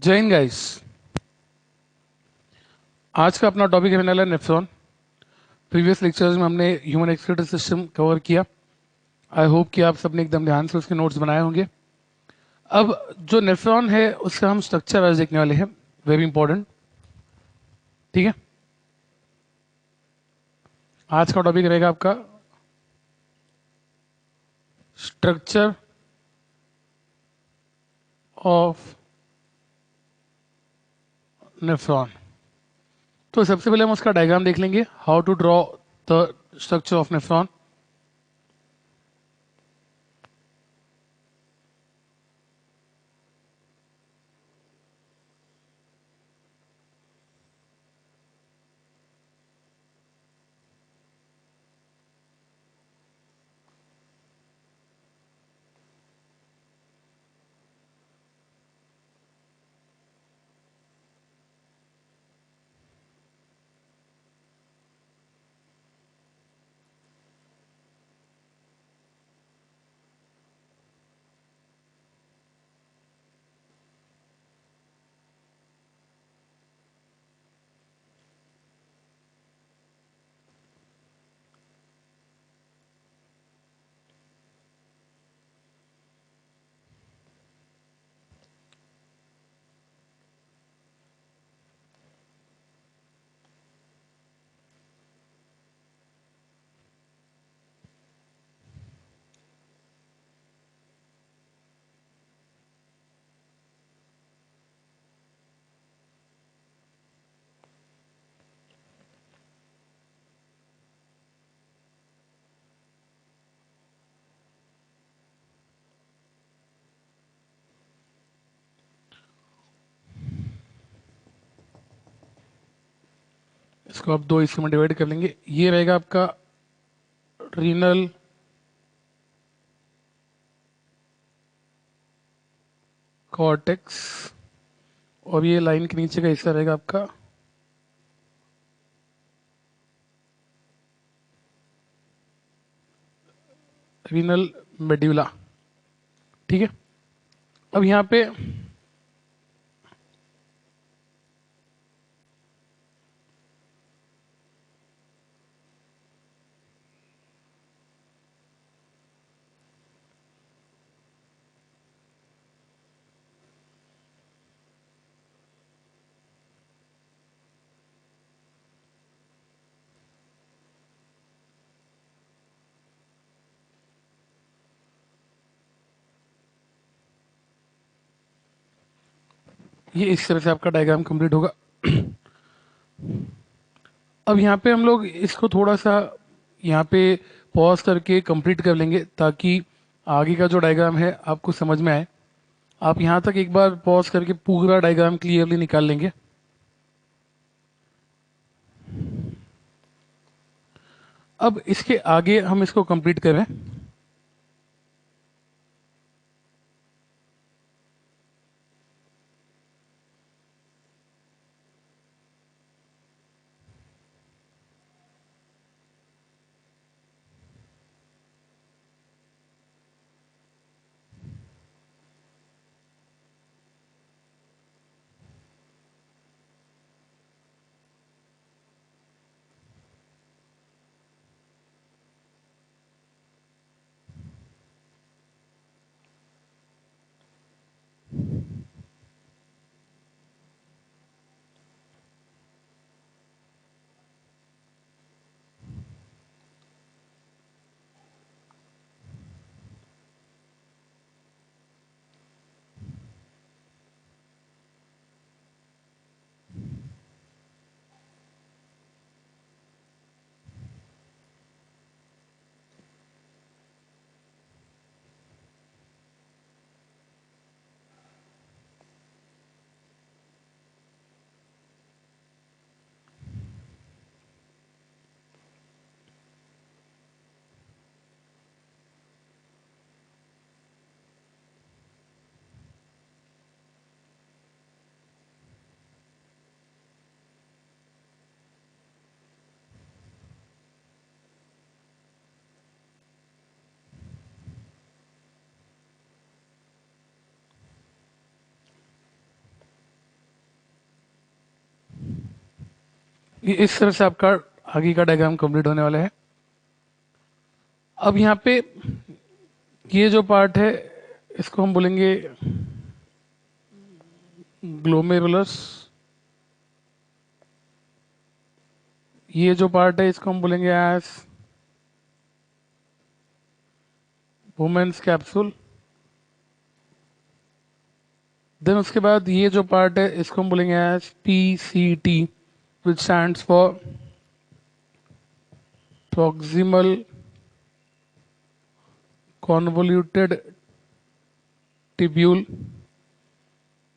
जय हिंद गाइस। आज का अपना टॉपिक है वाला नेफ्रॉन। प्रीवियस लेक्चर्स में हमने ह्यूमन एक्सक्रीटरी सिस्टम कवर किया। आई होप कि आप सबने एकदम ध्यान से उसके नोट्स बनाए होंगे। अब जो नेफ्रॉन है उसका हम स्ट्रक्चर आज देखने वाले हैं, वेरी इंपॉर्टेंट। ठीक है, आज का टॉपिक रहेगा आपका स्ट्रक्चर ऑफ नेफ्रॉन। तो सबसे पहले हम उसका डायग्राम देख लेंगे, how to draw the structure of nephron. इसको आप दो हिस्सों में डिवाइड कर लेंगे। ये रहेगा आपका रीनल कॉर्टेक्स और ये लाइन के नीचे का हिस्सा रहेगा आपका रीनल मेड्यूला। ठीक है, अब यहाँ पे ये इस तरह से आपका डायग्राम कंप्लीट होगा। अब यहाँ पे हम लोग इसको थोड़ा सा यहाँ पे पॉज करके कंप्लीट कर लेंगे ताकि आगे का जो डायग्राम है आपको समझ में आए। आप यहाँ तक एक बार पॉज करके पूरा डायग्राम क्लियरली निकाल लेंगे। अब इसके आगे हम इसको कंप्लीट करें। ये इस तरह से आपका आगे का डायग्राम कंप्लीट होने वाला है। अब यहाँ पे ये जो पार्ट है इसको हम बोलेंगे ग्लोमेरुलस। ये जो पार्ट है इसको हम बोलेंगे एज वुमेन्स कैप्सूल। देन उसके बाद ये जो पार्ट है इसको हम बोलेंगे as PCT, which stands for proximal convoluted tubule.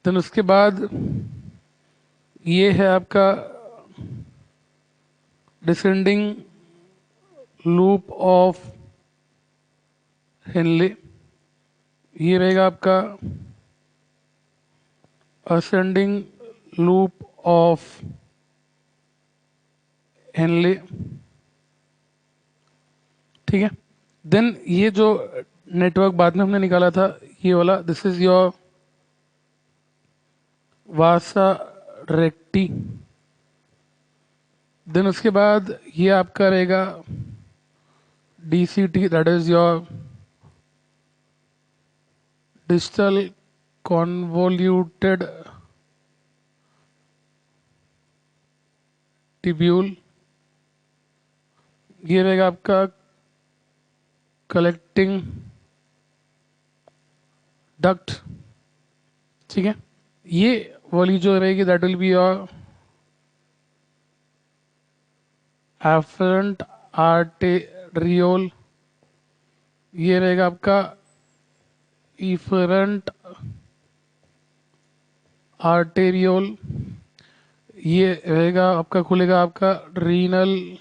Then उसके बाद ये है आपका डिसेंडिंग लूप ऑफ हेनले। ये रहेगा आपका असेंडिंग लूप ऑफ हेनले। ठीक है। देन ये जो नेटवर्क बाद में हमने निकाला था ये वाला, this is your vasa recti. Then उसके बाद ये आपका रहेगा DCT, that is your digital convoluted tubule. ये रहेगा आपका कलेक्टिंग डक्ट। ठीक है। ये वाली जो रहेगी that will be your afferent arteriole. ये रहेगा आपका इफरेंट आर्टेरियोल। ये रहेगा आपका, खुलेगा आपका रीनल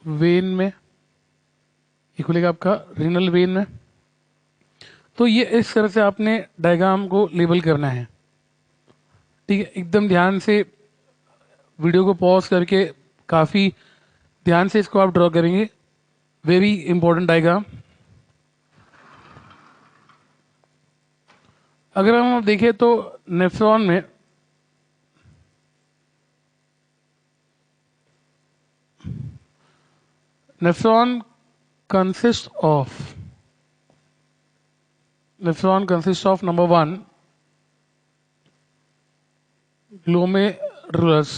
वेन में। ये खुलेगा आपका रीनल वेन में। तो ये इस तरह से आपने डायग्राम को लेबल करना है। ठीक है। एकदम ध्यान से वीडियो को पॉज करके काफी ध्यान से इसको आप ड्रॉ करेंगे। Very important diagram. अगर हम अब देखें तो नेफ्रॉन में nephron consist of number 1 glomerulus,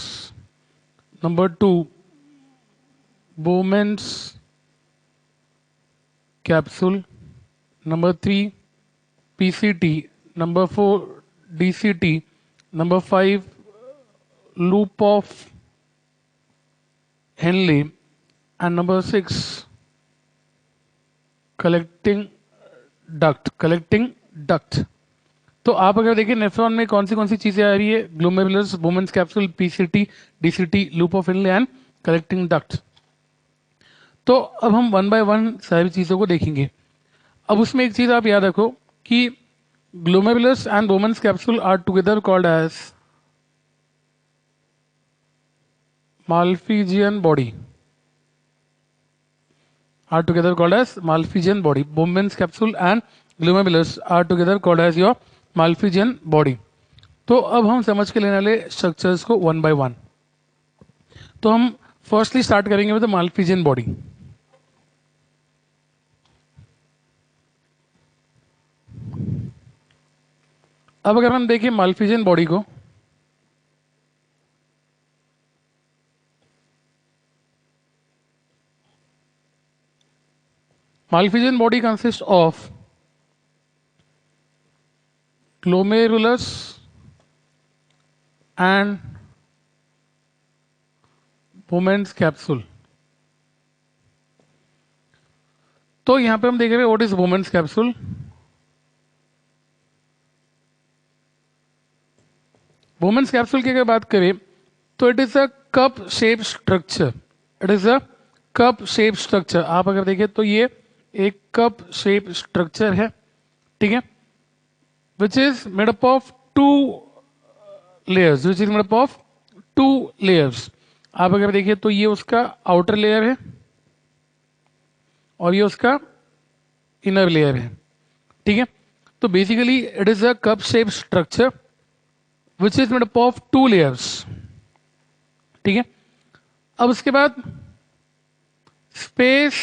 number 2 Bowman's capsule, number 3 PCT, number 4 DCT, number 5 loop of Henle, and number 6 collecting duct. तो आप अगर देखिए नेफ्रॉन में कौन सी चीजें आ रही है, glomerulus, Bowman's capsule, PCT, DCT, loop of Henle and collecting duct. तो अब हम 1 बाय 1 सारी चीजों को देखेंगे। अब उसमें एक चीज आप याद रखो कि glomerulus and Bowman's capsule are together called as Malpighian body. are together called as Malpighian body. Bowman's capsule and glomerulus are together called as your Malpighian body. तो अब हम समझ के लेने वाले स्ट्रक्चर्स को 1 बाय 1। तो हम फर्स्टली स्टार्ट करेंगे विद माल्फिजियन बॉडी। अब अगर हम देखें माल्फिजियन बॉडी को, Malpighian body consists of glomerulus and Bowman's capsule. तो यहां पे हम देख रहे हैं what is Bowman's capsule। Bowman's capsule की अगर बात करें तो it is a cup shape structure. It is a cup shape structure. आप अगर देखें तो ये एक कप शेप स्ट्रक्चर है। ठीक है। Which is made up of 2 layers, which is made up of 2 layers. आप अगर देखिए तो ये उसका आउटर लेयर है और ये उसका इनर लेयर है। ठीक है। तो basically it is a cup shape structure which is made up of 2 layers. ठीक है। अब उसके बाद space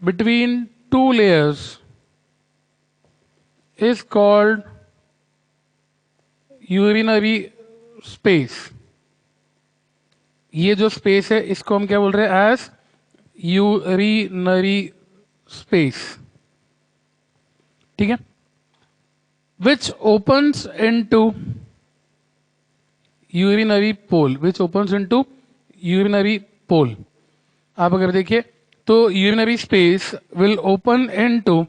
between two layers is called urinary space. ये जो स्पेस है इसको हम क्या बोल रहे हैं? As urinary space. ठीक है, which opens into urinary pole, which opens into urinary pole. आप अगर देखिए तो urinary space will open into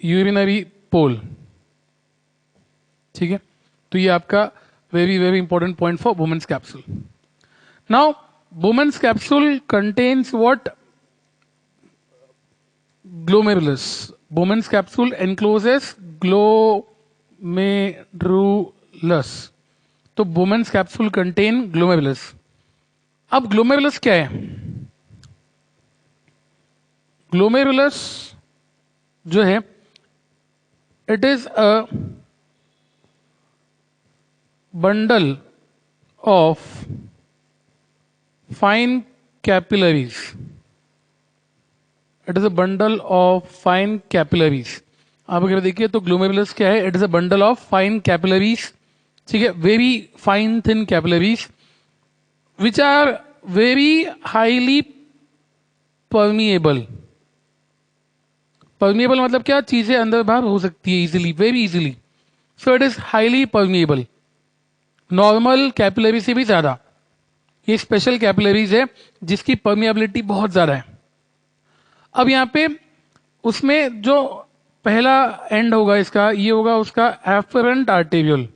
urinary pole. ठीक है, तो ये आपका very very important point for Bowman's capsule. Now Bowman's capsule contains what? Glomerulus. Bowman's capsule encloses glomerulus. तो वुमेन्स कैप्सूल कंटेन ग्लोमेरुलस। अब ग्लोमेरुलस क्या है? ग्लोमेरुलस जो है it is a bundle of fine capillaries. It is a bundle of fine capillaries. आप अगर देखिए तो ग्लोमेरुलस क्या है? It is a bundle of fine capillaries. ठीक है, very fine thin capillaries which are very highly permeable. Permeable मतलब क्या? चीजें अंदर बाहर हो सकती है easily, very easily. So it is highly permeable, normal capillary से भी ज्यादा। ये स्पेशल कैपिलरीज है जिसकी परमिएबिलिटी बहुत ज्यादा है। अब यहां पे उसमें जो पहला एंड होगा इसका, ये होगा उसका afferent arteriole.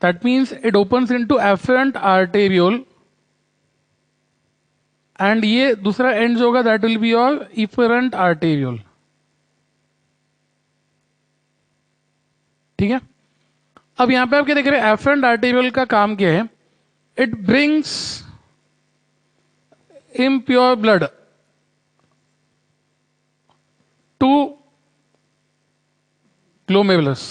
That means it opens into afferent arteriole. And ये दूसरा एंड जो होगा that will be your efferent arteriole. ठीक है, अब यहां पे आप क्या देख रहे हैं? एफरेंट आर्टेरियल का काम क्या है? It brings impure blood to glomerulus.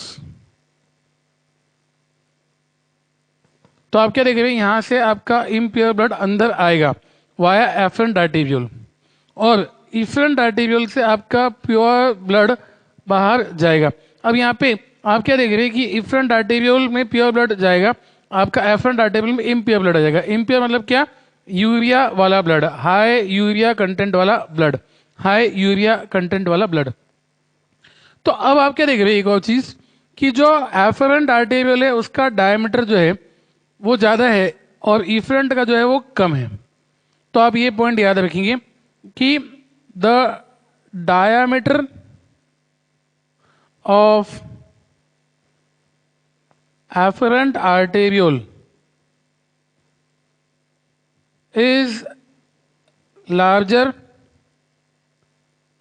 तो आप क्या देख रहे हैं? यहां से आपका इम्प्योर ब्लड अंदर आएगा वाया एफरेंट आर्टेरियल, और इफरेंट आर्टेरियल से आपका प्योर ब्लड बाहर जाएगा। अब यहां पे आप क्या देख रहे हैं कि इफरेंट आर्टेरियल में प्योर ब्लड जाएगा, आपका एफरेंट आर्टेरियल में इम्प्योर ब्लड आ जाएगा। इम्प्योर मतलब क्या? यूरिया वाला ब्लड, हाई यूरिया कंटेंट वाला ब्लड, हाई यूरिया कंटेंट वाला ब्लड। तो अब आप क्या देख रहे हैं? एक और चीज कि जो एफरेंट आर्टेरियल है उसका डायमीटर जो है वो ज्यादा है और इफरेंट का जो है वो कम है। तो आप ये पॉइंट याद रखेंगे कि the diameter of afferent arteriole is larger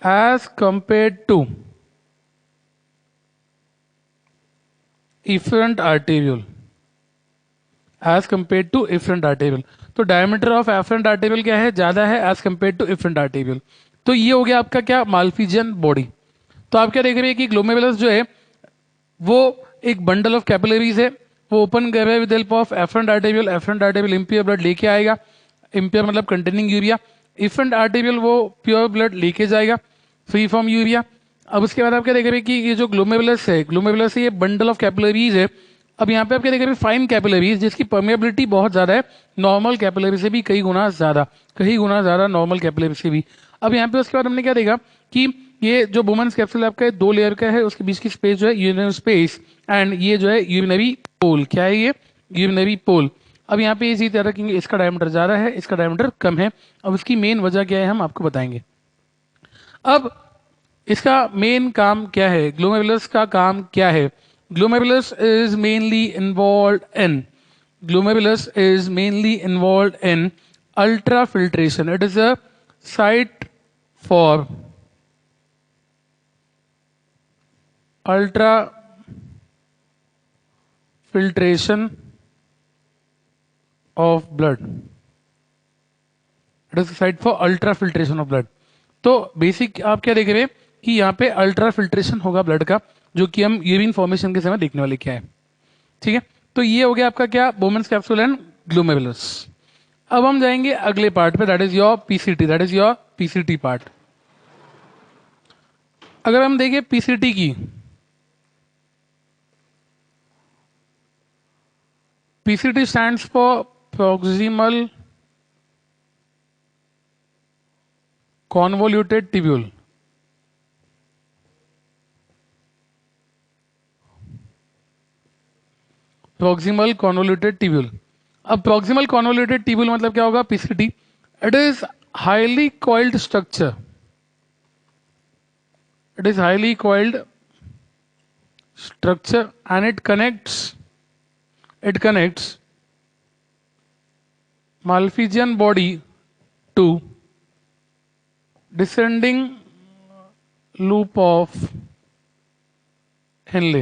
as compared to efferent arteriole, as compared to efferent arteriole। तो डायमीटर ऑफ एफरेंट आर्टेरियल क्या है? ज्यादा है as compare to efferent arteriole. तो ये हो गया आपका क्या? Malpighian body. तो आप क्या देख रहे हैं कि ग्लोमेरुलस जो है वो एक बंडल ऑफ कैपिलरीज है, वो ओपन कर रहा है with help of afferent arteriole. Afferent arteriole impure blood लेके आएगा, इम्प्योर मतलब कंटेनिंग यूरिया। इफरेंट आर्टेरियल वो प्योर ब्लड लेके जाएगा, फ्री फ्रॉम यूरिया। अब उसके बाद आप क्या देख रहे हैं कि ये जो ग्लोमेरुलस है, ग्लोमेरुलस है ये बंडल ऑफ कैपिलरीज है। अब यहाँ पे आप क्या देख रहे हैं? फाइन कैपिलरीज जिसकी परमेबिलिटी बहुत ज्यादा है, नॉर्मल कैपिलरी से भी कई गुना ज्यादा नॉर्मल कैपिलरी से भी। अब यहाँ पे उसके बाद हमने क्या देखा कि ये जो वुमेन्स कैप्सूल आपका है 2 लेयर का है, उसके बीच की स्पेस जो है यूरिनरी स्पेस, एंड ये जो है यूरिनरी पोल। क्या है ये? यूरिनरी पोल। अब यहाँ पे ये चीज याद रखेंगे, इसका डायमीटर ज्यादा है, इसका डायमीटर कम है। अब इसकी मेन वजह क्या है हम आपको बताएंगे। अब इसका मेन काम क्या है? ग्लोमेरुलस का काम क्या है? Glomerulus is mainly involved in ultra filtration. It is a site for ultra filtration of blood. It is a site for ultra filtration of blood. तो बेसिक आप क्या देख रहे हैं कि यहाँ पे अल्ट्रा फिल्ट्रेशन होगा ब्लड का, जो कि हम यूरिन फॉर्मेशन के समय देखने वाले क्या है। ठीक है, तो ये हो गया आपका क्या, बोमेंस कैप्सूल एंड ग्लोमेरुलस। अब हम जाएंगे अगले पार्ट पे, that is your PCT, that is your PCT part. अगर हम देखें पीसीटी की, PCT stands for proximal convoluted tubule. Proximal convoluted tubule. अब प्रॉक्सिमल कॉन्वोल्यूटेड ट्यूब्यूल मतलब क्या होगा, PCT, it is highly coiled structure, it is highly coiled structure and it connects Malpighian body to descending loop of Henle.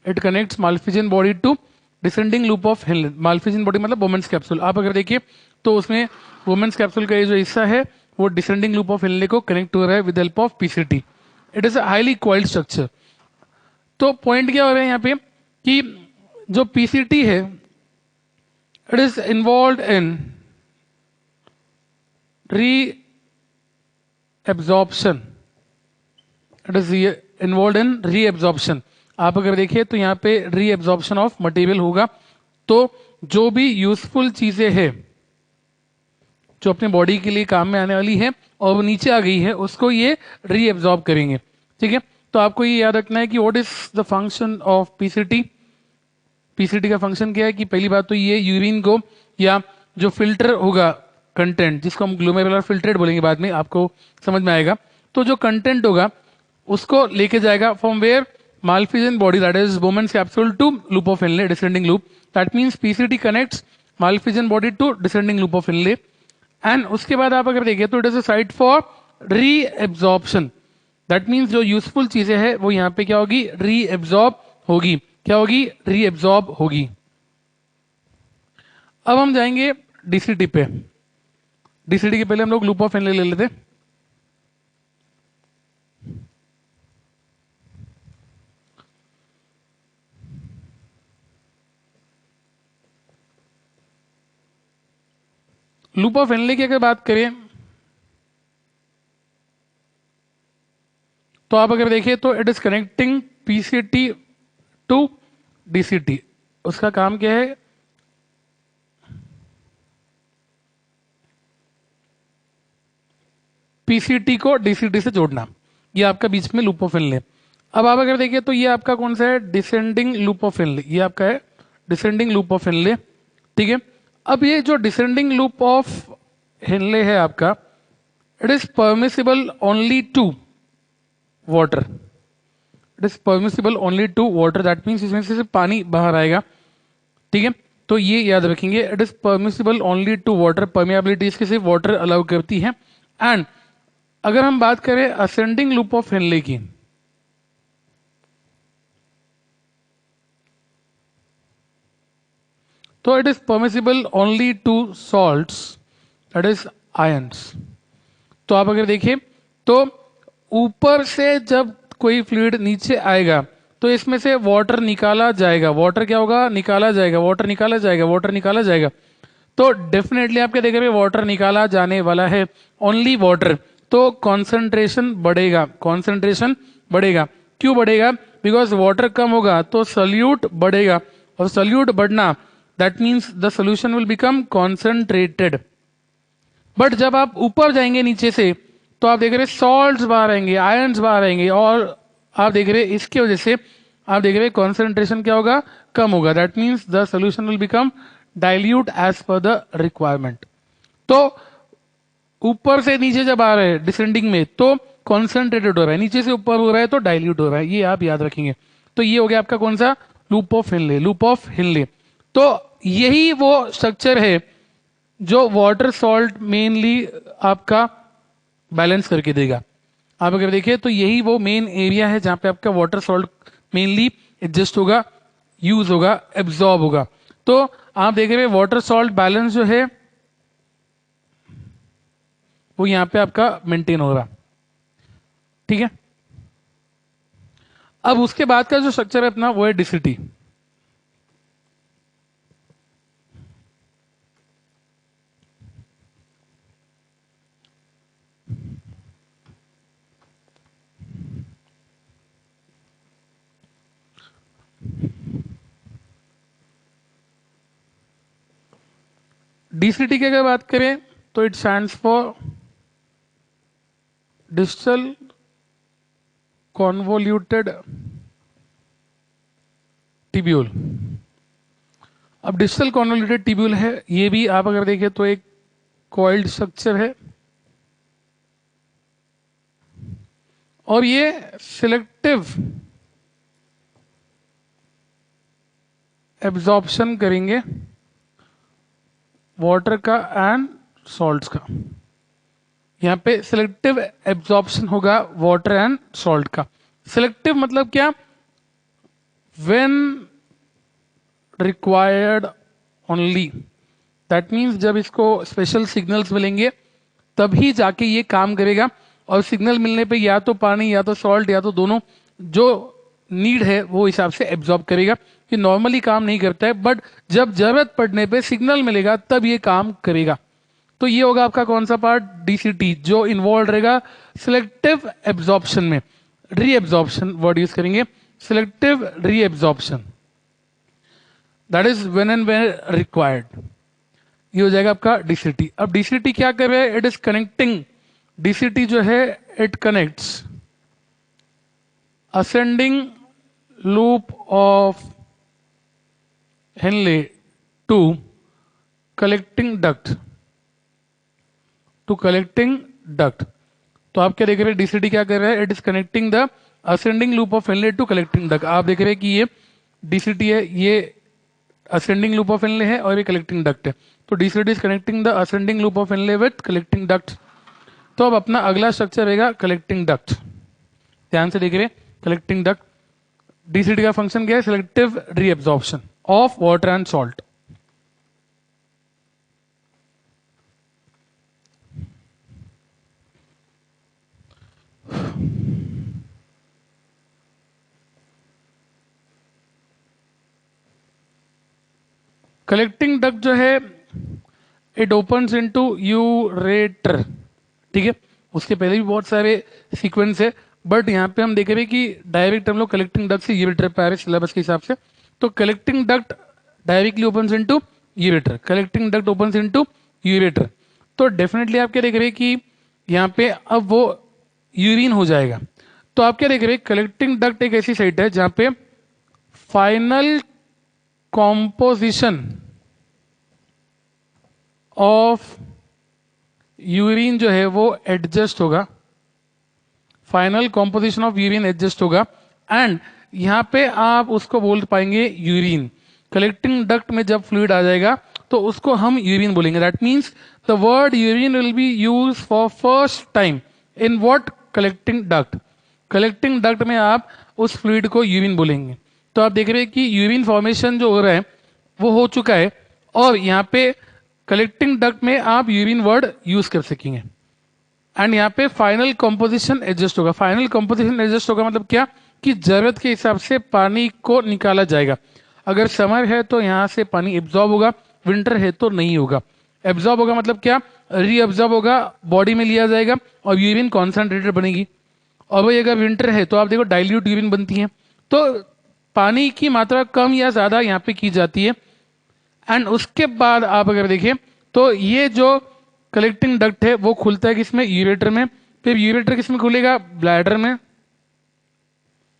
It connects Malpighian body to descending loop of Henle. Malpighian body मतलब Bowman's capsule. आप अगर देखिए तो उसमें Bowman's capsule का ये जो हिस्सा है वो डिसेंडिंग लूप ऑफ हेनले को कनेक्ट हो रहा है with help of PCT. It is a highly coiled structure. तो पॉइंट क्या हो रहा है यहाँ पे कि जो पीसीटी है इट इज इन्वॉल्व इन री absorption, it is involve in री एब्जॉर्प्शन। आप अगर देखिए तो यहाँ पे री एब्जॉर्प्शन ऑफ मटेरियल होगा, तो जो भी यूजफुल चीजें हैं जो अपने बॉडी के लिए काम में आने वाली है और वो नीचे आ गई है उसको ये रीएब्जॉर्ब करेंगे। ठीक है, तो आपको ये याद रखना है कि what is the function of PCT. PCT का फंक्शन क्या है कि पहली बात तो ये यूरिन को या जो फिल्टर होगा कंटेंट, जिसको हम ग्लोमेरुलर फिल्ट्रेट बोलेंगे बाद में, आपको समझ में आएगा, तो जो कंटेंट होगा उसको लेके जाएगा from where Malpighian body, that is Bowman's capsule, to loop of Henle, descending loop. That means PCT connects Malpighian body to descending loop of Henle. And उसके बाद आप अगर देखें तो it is a site for reabsorption. That means जो useful चीजें हैं वो यहाँ पे क्या होगी, रीएब्जॉर्ब होगी। क्या होगी, रीएब्जॉर्ब होगी। अब हम जाएंगे डीसीटी पे। डीसीटी के पहले हम लोग लूप ऑफ हेनले ले लेते। लूप ऑफ हेनले की अगर बात करें तो आप अगर देखिए तो it is connecting PCT to DCT. उसका काम क्या है, पीसीटी को डीसीटी से जोड़ना। ये आपका बीच में लूप ऑफ हेनले। अब आप अगर देखिए तो ये आपका कौन सा है, डिसेंडिंग लूप ऑफ हेनले। ये आपका है डिसेंडिंग लूप ऑफ हेनले। ठीक है, अब ये जो डिसेंडिंग लूप ऑफ हेनले है आपका, it is permissible only to water. It is permissible only to water, that means इसमें से सिर्फ पानी बाहर आएगा। ठीक है, तो ये याद रखेंगे, it is permissible only to water. Permeability इसके सिर्फ वाटर अलाउ करती है। एंड अगर हम बात करें असेंडिंग लूप ऑफ हेनले की, तो it is permissible only to salts, that is ions. तो आप अगर देखिए तो ऊपर से जब कोई फ्लूइड नीचे आएगा तो इसमें से वाटर निकाला जाएगा। वाटर क्या होगा, निकाला जाएगा, वाटर निकाला जाएगा, वाटर निकाला जाएगा। तो डेफिनेटली आप क्या देख रहे हैं, वाटर निकाला जाने वाला है, ओनली वाटर। तो कॉन्सेंट्रेशन बढ़ेगा, कॉन्सेंट्रेशन बढ़ेगा। क्यों बढ़ेगा, बिकॉज वाटर कम होगा तो सल्यूट बढ़ेगा, और सल्यूट बढ़ना that means the solution will become concentrated. But जब आप ऊपर जाएंगे नीचे से तो आप देख रहे सॉल्ट्स बाहर आएंगे, आयंस बाहर आएंगे, और आप देख रहे इसके वजह से आप देख रहे कॉन्सेंट्रेशन क्या होगा, कम होगा। That means the solution will become dilute as per the requirement. तो ऊपर से नीचे जब आ रहे हैं डिसेंडिंग में तो कॉन्सेंट्रेटेड हो रहा है, नीचे से ऊपर हो रहा है तो डाइल्यूट हो रहा है। ये आप याद रखेंगे। तो ये हो गया आपका कौन सा, loop of Henley, loop of Henley. तो यही वो स्ट्रक्चर है जो वाटर सॉल्ट मेनली आपका बैलेंस करके देगा। आप अगर देखिए तो यही वो मेन एरिया है जहां पे आपका वाटर सॉल्ट मेनली एडजस्ट होगा, यूज होगा, एब्जॉर्ब होगा। तो आप देख रहे हैं वाटर सॉल्ट बैलेंस जो है वो यहां पे आपका मेंटेन हो रहा। ठीक है, अब उसके बाद का जो स्ट्रक्चर है अपना वो है डीसीटी। डीसीटी की अगर बात करें तो it stands for distal convoluted tubule. अब डिस्टल कॉन्वोल्यूटेड टिब्यूल है, ये भी आप अगर देखें तो एक कॉइल्ड स्ट्रक्चर है और ये सिलेक्टिव एब्जॉर्प्शन करेंगे वाटर का एंड सॉल्ट्स का। यहां पे सिलेक्टिव एब्जॉर्प्शन होगा वाटर एंड सॉल्ट का। सिलेक्टिव मतलब क्या? When required only, that means जब इसको स्पेशल सिग्नल्स मिलेंगे तभी जाके ये काम करेगा, और सिग्नल मिलने पे या तो पानी या तो सॉल्ट या तो दोनों जो नीड है वो हिसाब से एब्जॉर्ब करेगा। ये नॉर्मली काम नहीं करता है, बट जब जरूरत पड़ने पे सिग्नल मिलेगा तब ये काम करेगा। तो ये होगा आपका कौन सा पार्ट? डीसीटी, जो इन्वॉल्व रहेगा सिलेक्टिव एब्जॉर्प्शन में। रीएब्जॉर्प्शन वर्ड यूज करेंगे, selective reabsorption, that is when and where required. ये हो जाएगा आपका डीसीटी। अब डीसीटी क्या कर रहा है? इट इज कनेक्टिंग, डीसीटी जो है it connects ascending loop of Henle to collecting duct, to collecting duct। तो आप क्या देख रहे हैं? डीसीटी क्या कर रहा है? It is connecting the ascending loop of Henle to collecting duct. आप देख रहे हैं कि ये डीसीटी है, ये असेंडिंग लूप ऑफ हेनले है और ये कलेक्टिंग डक्ट है। तो DCT is connecting the ascending loop of Henley with collecting duct. तो अब अपना अगला स्ट्रक्चर रहेगा कलेक्टिंग डक्ट। ध्यान से देख रहे हैं, कलेक्टिंग डक्ट, डीसीटी का फंक्शन क्या है? Selective reabsorption of water and salt. Collecting duct जो है इट ओपन्स इनटू यूरेटर, ठीक है। उसके पहले भी बहुत सारे सीक्वेंस है, बट यहाँ पे हम देख रहे हैं कि डायरेक्ट हम लोग कलेक्टिंग डक्ट से यूरेटर पे आ रहे सिलेबस के हिसाब से। तो collecting duct directly opens into ureter, collecting duct opens into ureter. तो डेफिनेटली आप क्या देख रहे हैं कि यहाँ पे अब वो यूरिन हो जाएगा। तो आप क्या देख रहे हैं? कलेक्टिंग डक्ट एक ऐसी साइट है जहां पे फाइनल कॉम्पोजिशन ऑफ यूरिन जो है वो एडजस्ट होगा, final composition of urine adjust होगा, एंड यहां पे आप उसको बोल पाएंगे यूरिन। कलेक्टिंग डक्ट में जब फ्लूइड आ जाएगा तो उसको हम यूरिन बोलेंगे। That means the word urine will be use for first time in what? Collecting duct. Collecting duct में आप उस फ्लूइड को यूरिन बोलेंगे। तो आप देख रहे हैं कि यूरिन फॉर्मेशन जो हो रहा है वो हो चुका है, और यहाँ पे कलेक्टिंग डक्ट में आप यूरिन वर्ड यूज कर सकेंगे, एंड यहाँ पे फाइनल कंपोजिशन एडजस्ट होगा। फाइनल कंपोजिशन एडजस्ट होगा मतलब क्या? कि जरूरत के हिसाब से पानी को निकाला जाएगा। अगर समर है तो यहाँ से पानी एब्जॉर्ब होगा, विंटर है तो नहीं होगा। एब्जॉर्ब होगा मतलब क्या? रीअब्जॉर्ब होगा, बॉडी में लिया जाएगा और यूरिन कॉन्सेंट्रेटेड बनेगी। और वही अगर विंटर है तो आप देखो डाइल्यूट यूरिन बनती है। तो पानी की मात्रा कम या ज्यादा यहाँ पे की जाती है। एंड उसके बाद आप अगर देखें तो ये जो कलेक्टिंग डक्ट है वो खुलता है किसमें? यूरेटर में। फिर यूरेटर किसमें खुलेगा? ब्लैडर में।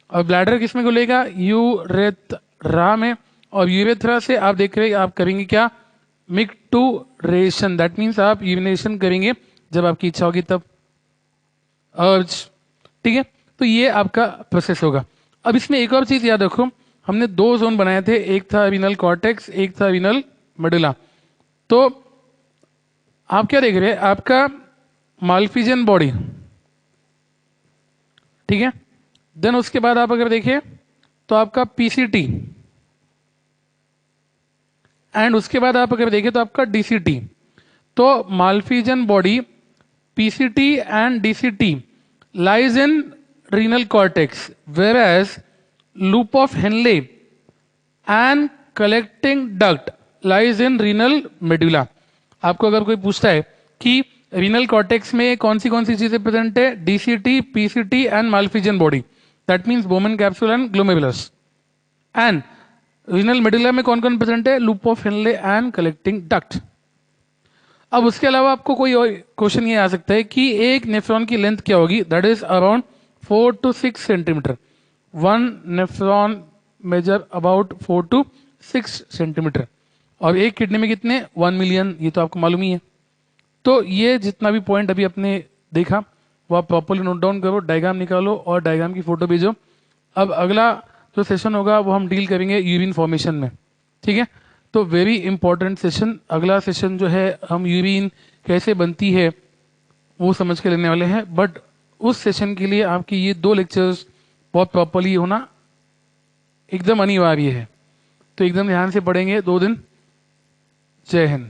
और ब्लैडर किसमें खुलेगा? यूरेथ्रा में। और यूरेथ्रा से आप देख रहे हैं आप करेंगे क्या? मिक्टूरेशन, दैट मीन्स आप यूरिनेशन करेंगे जब आपकी इच्छा होगी तब, अर्ज, ठीक है। तो ये आपका प्रोसेस होगा। अब इसमें एक और चीज याद रखो, हमने दो जोन बनाए थे, एक था रीनल कॉर्टेक्स, एक था रीनल मेडुला। तो आप क्या देख रहे हैं? आपका माल्फिजियन बॉडी, ठीक है। देन उसके बाद आप अगर देखें तो आपका पीसीटी, एंड उसके बाद आप अगर देखें तो आपका डीसीटी। तो Malpighian body, PCT and DCT lies in renal cortex, whereas loop of Henle and collecting duct lies in renal medulla. आपको अगर कोई पूछता है कि रीनल कॉर्टेक्स में कौन सी चीजें प्रेजेंट है? DCT, PCT and Malpighian body, that means Bowman capsule and glomerulus. And renal medulla में कौन कौन प्रेजेंट है? Loop of Henle and collecting duct. अब उसके अलावा आपको कोई और क्वेश्चन ये आ सकता है कि एक नेफ्रॉन की लेंथ क्या होगी, that is around 4 to 6 centimetre. One nephron measure about 4 to 6 centimetre. और एक किडनी में कितने, 1 मिलियन, ये तो आपको मालूम ही है। तो ये जितना भी पॉइंट अभी आपने देखा वो आप प्रॉपरली नोट डाउन करो, डायग्राम निकालो और डायग्राम की फोटो भेजो। अब अगला जो सेशन होगा वो हम डील करेंगे यूरिन फॉर्मेशन में, ठीक है। तो वेरी इंपॉर्टेंट सेशन, अगला सेशन जो है हम यूरिन कैसे बनती है वो समझ के लेने वाले हैं। बट उस सेशन के लिए आपकी ये 2 लेक्चर्स बहुत प्रॉपरली होना एकदम अनिवार्य है। तो एकदम ध्यान से पढ़ेंगे 2 दिन। जय हिंद।